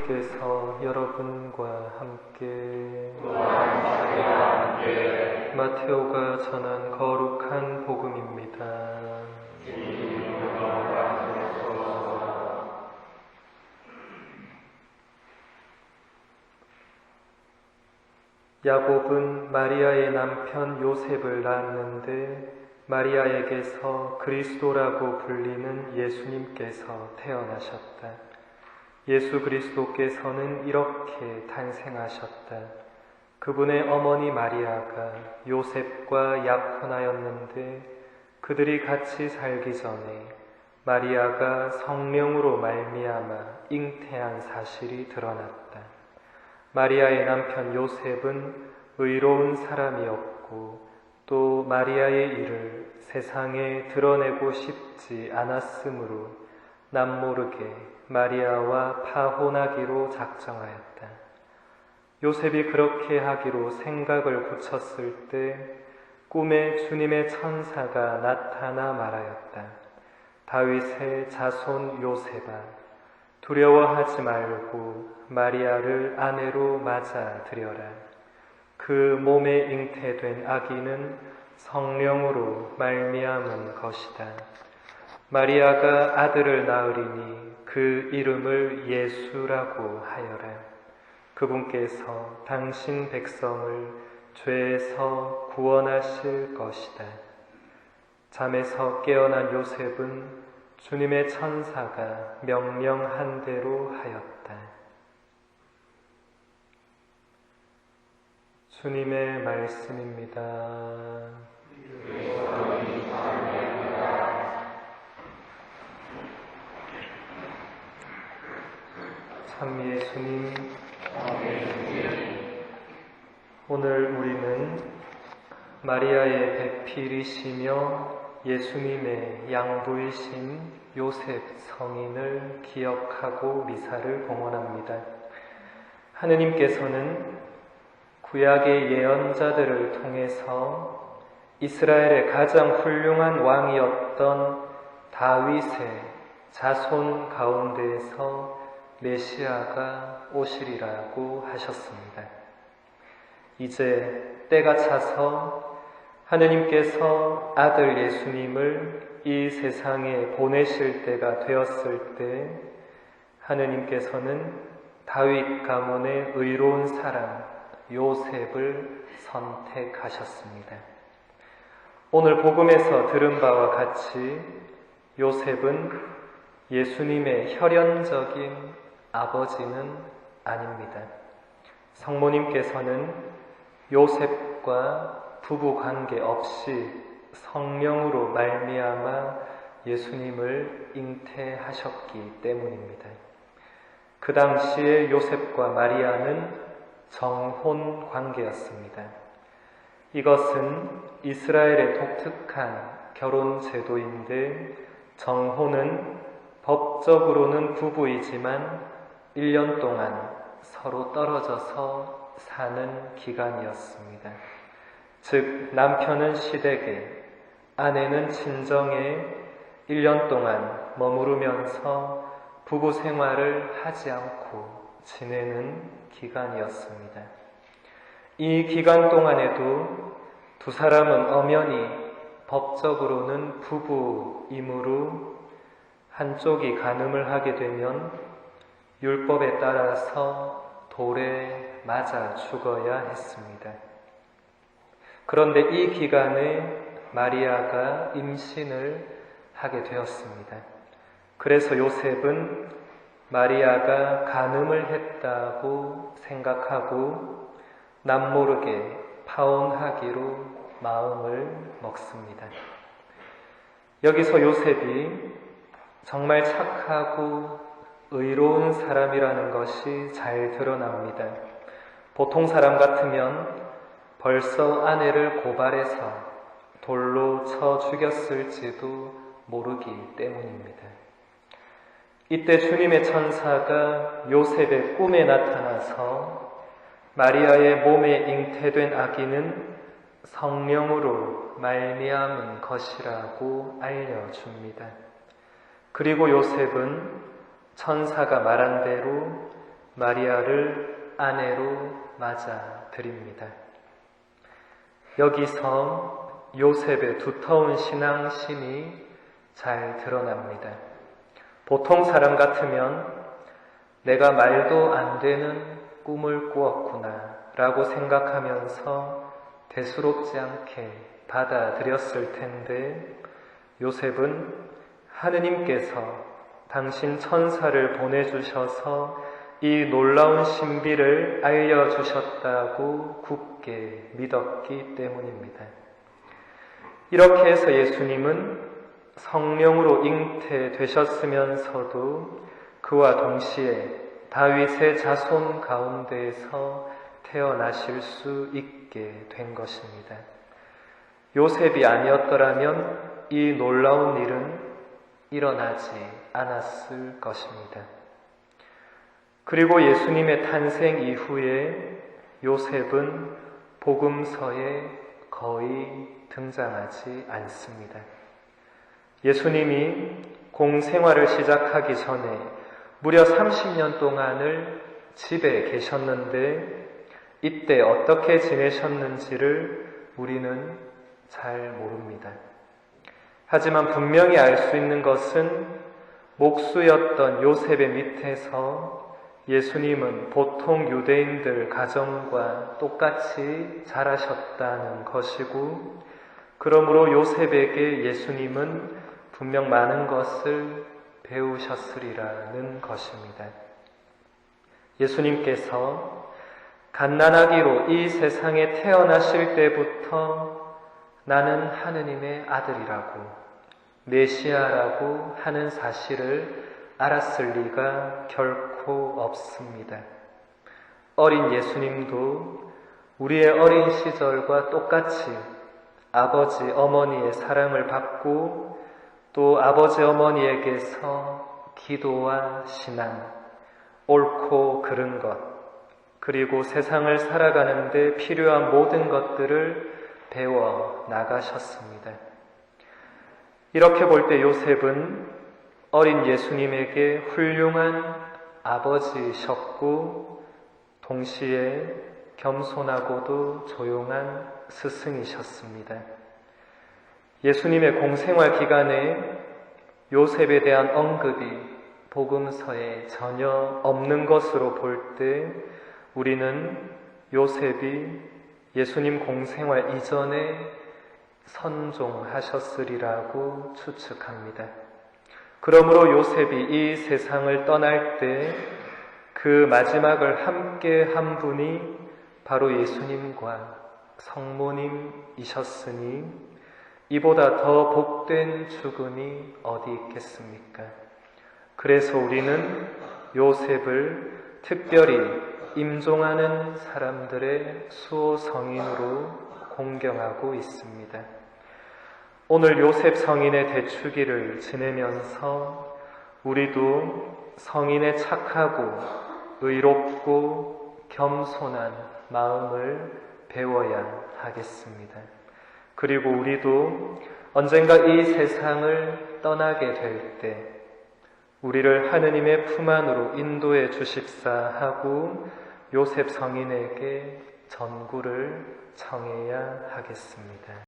그리스도께서 여러분과 함께 또한 사랑과 함께 마테오가 전한 거룩한 복음입니다. 야곱은 마리아의 남편 요셉을 낳았는데 마리아에게서 그리스도라고 불리는 예수님께서 태어나셨다. 예수 그리스도께서는 이렇게 탄생하셨다. 그분의 어머니 마리아가 요셉과 약혼하였는데 그들이 같이 살기 전에 마리아가 성령으로 말미암아 잉태한 사실이 드러났다. 마리아의 남편 요셉은 의로운 사람이었고 또 마리아의 일을 세상에 드러내고 싶지 않았으므로 남모르게 마리아와 파혼하기로 작정하였다. 요셉이 그렇게 하기로 생각을 굳혔을 때 꿈에 주님의 천사가 나타나 말하였다. 다윗의 자손 요셉아, 두려워하지 말고 마리아를 아내로 맞아들여라. 그 몸에 잉태된 아기는 성령으로 말미암은 것이다. 마리아가 아들을 낳으리니 그 이름을 예수라고 하여라. 그분께서 당신 백성을 죄에서 구원하실 것이다. 잠에서 깨어난 요셉은 주님의 천사가 명령한 대로 하였다. 주님의 말씀입니다. 참 예수님, 오늘 우리는 마리아의 배필이시며 예수님의 양부이신 요셉 성인을 기억하고 미사를 봉헌합니다. 하느님께서는 구약의 예언자들을 통해서 이스라엘의 가장 훌륭한 왕이었던 다윗의 자손 가운데에서 메시아가 오시리라고 하셨습니다. 이제 때가 차서 하느님께서 아들 예수님을 이 세상에 보내실 때가 되었을 때 하느님께서는 다윗 가문의 의로운 사람 요셉을 선택하셨습니다. 오늘 복음에서 들은 바와 같이 요셉은 예수님의 혈연적인 아버지는 아닙니다. 성모님께서는 요셉과 부부 관계 없이 성령으로 말미암아 예수님을 잉태하셨기 때문입니다. 그 당시에 요셉과 마리아는 정혼 관계였습니다. 이것은 이스라엘의 독특한 결혼 제도인데 정혼은 법적으로는 부부이지만 1년 동안 서로 떨어져서 사는 기간이었습니다. 즉 남편은 시댁에, 아내는 친정에 1년 동안 머무르면서 부부 생활을 하지 않고 지내는 기간이었습니다. 이 기간 동안에도 두 사람은 엄연히 법적으로는 부부이므로 한쪽이 간음을 하게 되면 율법에 따라서 돌에 맞아 죽어야 했습니다. 그런데 이 기간에 마리아가 임신을 하게 되었습니다. 그래서 요셉은 마리아가 간음을 했다고 생각하고 남모르게 파혼하기로 마음을 먹습니다. 여기서 요셉이 정말 착하고 의로운 사람이라는 것이 잘 드러납니다. 보통 사람 같으면 벌써 아내를 고발해서 돌로 쳐 죽였을지도 모르기 때문입니다. 이때 주님의 천사가 요셉의 꿈에 나타나서 마리아의 몸에 잉태된 아기는 성령으로 말미암은 것이라고 알려줍니다. 그리고 요셉은 천사가 말한 대로 마리아를 아내로 맞아 드립니다. 여기서 요셉의 두터운 신앙심이 잘 드러납니다. 보통 사람 같으면 내가 말도 안 되는 꿈을 꾸었구나 라고 생각하면서 대수롭지 않게 받아들였을 텐데, 요셉은 하느님께서 당신 천사를 보내주셔서 이 놀라운 신비를 알려주셨다고 굳게 믿었기 때문입니다. 이렇게 해서 예수님은 성령으로 잉태되셨으면서도 그와 동시에 다윗의 자손 가운데에서 태어나실 수 있게 된 것입니다. 요셉이 아니었더라면 이 놀라운 일은 일어나지 않았을 것입니다. 그리고 예수님의 탄생 이후에 요셉은 복음서에 거의 등장하지 않습니다. 예수님이 공생활을 시작하기 전에 무려 30년 동안을 집에 계셨는데, 이때 어떻게 지내셨는지를 우리는 잘 모릅니다. 하지만 분명히 알 수 있는 것은 목수였던 요셉의 밑에서 예수님은 보통 유대인들 가정과 똑같이 자라셨다는 것이고, 그러므로 요셉에게 예수님은 분명 많은 것을 배우셨으리라는 것입니다. 예수님께서 갓난아기로 이 세상에 태어나실 때부터 나는 하느님의 아들이라고, 메시아라고 하는 사실을 알았을 리가 결코 없습니다. 어린 예수님도 우리의 어린 시절과 똑같이 아버지 어머니의 사랑을 받고 또 아버지 어머니에게서 기도와 신앙, 옳고 그른 것, 그리고 세상을 살아가는데 필요한 모든 것들을 배워 나가셨습니다. 이렇게 볼 때 요셉은 어린 예수님에게 훌륭한 아버지셨고 동시에 겸손하고도 조용한 스승이셨습니다. 예수님의 공생활 기간에 요셉에 대한 언급이 복음서에 전혀 없는 것으로 볼 때 우리는 요셉이 예수님 공생활 이전에 선종하셨으리라고 추측합니다. 그러므로 요셉이 이 세상을 떠날 때 그 마지막을 함께 한 분이 바로 예수님과 성모님이셨으니 이보다 더 복된 죽음이 어디 있겠습니까? 그래서 우리는 요셉을 특별히 임종하는 사람들의 수호 성인으로 공경하고 있습니다. 오늘 요셉 성인의 대축일을 지내면서 우리도 성인의 착하고 의롭고 겸손한 마음을 배워야 하겠습니다. 그리고 우리도 언젠가 이 세상을 떠나게 될 때 우리를 하느님의 품 안으로 인도해 주십사 하고 요셉 성인에게 전구를 청해야 하겠습니다.